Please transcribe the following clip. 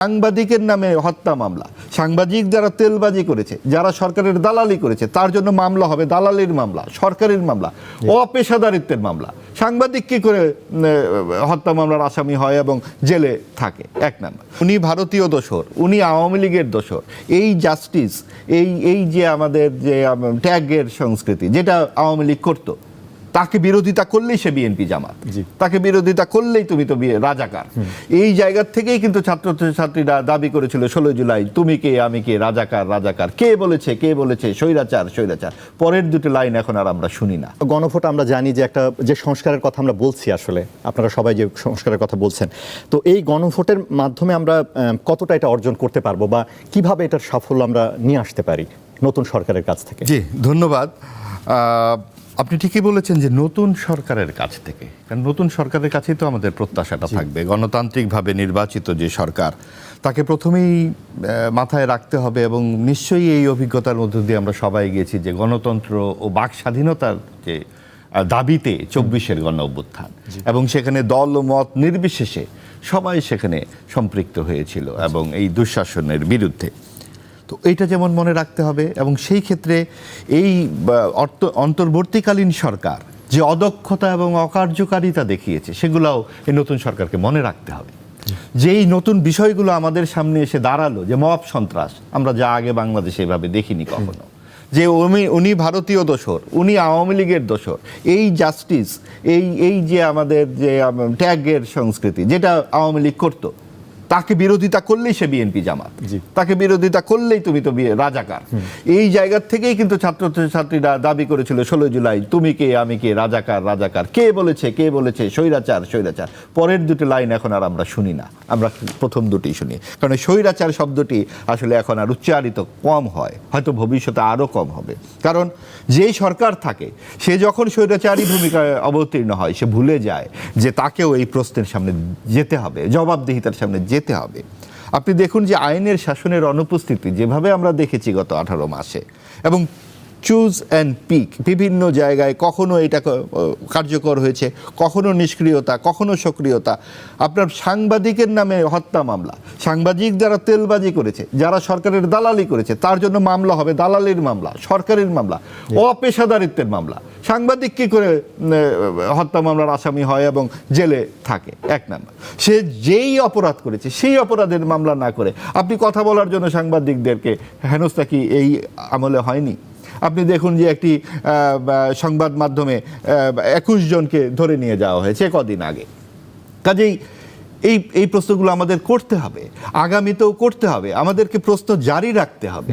সাংবাদিকের নামে হত্যা মামলা, সাংবাদিক যারা তেলবাজি করেছে, যারা সরকারের দালালি করেছে তার জন্য মামলা হবে দালালির মামলা, সরকারের মামলা, অপেশাদারিত্বের মামলা। সাংবাদিক কি করে হত্যা মামলার আসামি হয় এবং জেলে থাকে? এক নাম্বার। উনি ভারতীয় দোসর, উনি আওয়ামী লীগের দোসর। এই জাস্টিস, এই যে আমাদের যে ট্যাগের সংস্কৃতি যেটা আওয়ামী লীগ করতো, তাকে বিরোধিতা করলেই সে বিএনপি জামাত, তাকে বিরোধিতা করলেই তুমি তো রাজাকার। এই জায়গা থেকেই কিন্তু ছাত্রছাত্রীরা দাবি করেছিল 16 জুলাই তুমি কে আমি কে, রাজাকার রাজাকার। কে বলেছে স্বৈরাচার স্বৈরাচার। পরের দুটো লাইন এখন আর আমরা শুনি না। গণভোট আমরা জানি যে একটা যে সংস্কারের কথা আমরা বলছি, আসলে আপনারা সবাই যে সংস্কারের কথা বলছেন, তো এই গণভোটের মাধ্যমে আমরা কতটা এটা অর্জন করতে পারবো বা কিভাবে এটার সাফল্য আমরা নিয়ে আসতে পারি নতুন সরকারের কাছ থেকে? জি ধন্যবাদ। আপনি ঠিকই বলেছেন যে নতুন সরকারের কাছ থেকে, কারণ নতুন সরকারের কাছেই তো আমাদের প্রত্যাশাটা থাকবে। গণতান্ত্রিকভাবে নির্বাচিত যে সরকার, তাকে প্রথমেই মাথায় রাখতে হবে। এবং নিশ্চয়ই এই অভিজ্ঞতার মধ্য দিয়ে আমরা সবাই গেছি যে গণতন্ত্র ও বাক স্বাধীনতার যে দাবিতে 24-এর গণ অভ্যুত্থান, এবং সেখানে দল ও মত নির্বিশেষে সবাই সেখানে সম্পৃক্ত হয়েছিল এবং এই দুঃশাসনের বিরুদ্ধে। তো এইটা যেমন মনে রাখতে হবে, এবং সেই ক্ষেত্রে এই অন্তর্বর্তীকালীন সরকার যে অদক্ষতা এবং অকার্যকারিতা দেখিয়েছে, সেগুলোও এই নতুন সরকারকে মনে রাখতে হবে। যেই নতুন বিষয়গুলো আমাদের সামনে এসে দাঁড়ালো, যে মব সন্ত্রাস, আমরা যা আগে বাংলাদেশে এভাবে দেখিনি কখনো, যে উনি ভারতীয় দোসর, উনি আওয়ামী লীগের দোসর। এই জাস্টিস, এই যে আমাদের যে ট্যাগের সংস্কৃতি যেটা আওয়ামী লীগ করতো, তাকে বিরোধিতা করলেই সে বিএনপি জামাত, তাকে বিরোধিতা করলেই তুমি তো রাজাকার। এই জায়গা থেকেই কিন্তু ছাত্রছাত্রীরা দাবি করেছিল 16 জুলাই তুমি কে আমি কে, রাজাকার রাজাকার। কে বলেছে স্বৈরাচার স্বৈরাচার। পরের দুটো লাইন এখন আর আমরা শুনি না, আমরা প্রথম দুটি শুনি। কারণ স্বৈরাচার শব্দটি আসলে এখন আর উচ্চারিত কম হয়, হয়তো ভবিষ্যতে আরও কম হবে। কারণ যেই সরকার থাকে, সে যখন স্বৈরাচারী ভূমিকায় অবতীর্ণ হয়, সে ভুলে যায় যে তাকেও এই প্রশ্নের সামনে যেতে হবে, জবাবদিহিতার সামনে যেতে হবে। আপনি দেখুন যে আইনের শাসনের অনুপস্থিতি যেভাবে আমরা দেখেছি গত 18 মাসে, এবং চুজ অ্যান্ড পিক বিভিন্ন জায়গায়, কখনো এটা কার্যকর হয়েছে, কখনো নিষ্ক্রিয়তা, কখনো সক্রিয়তা। আপনার সাংবাদিকের নামে হত্যা মামলা, সাংবাদিক যারা তেলবাজি করেছে, যারা সরকারের দালালি করেছে তার জন্য মামলা হবে দালালির মামলা, সরকারের মামলা, অপেশাদারিত্বের মামলা। সাংবাদিক কি করে হত্যা মামলার আসামি হয় এবং জেলে থাকে? এক নাম্বার। সে যেই অপরাধ করেছে সেই অপরাধের মামলা না করে আপনি কথা বলার জন্য সাংবাদিকদেরকে হেনস্থা কি এই আমলে হয়নি? আপনি দেখুন যে একটি সংবাদ মাধ্যমে 21 জনকে ধরে নিয়ে যাওয়া হয়েছে কদিন আগে। কাজেই এই প্রশ্নগুলো আমাদের করতে হবে, আগামীতেও করতে হবে, আমাদেরকে প্রশ্ন জারি রাখতে হবে।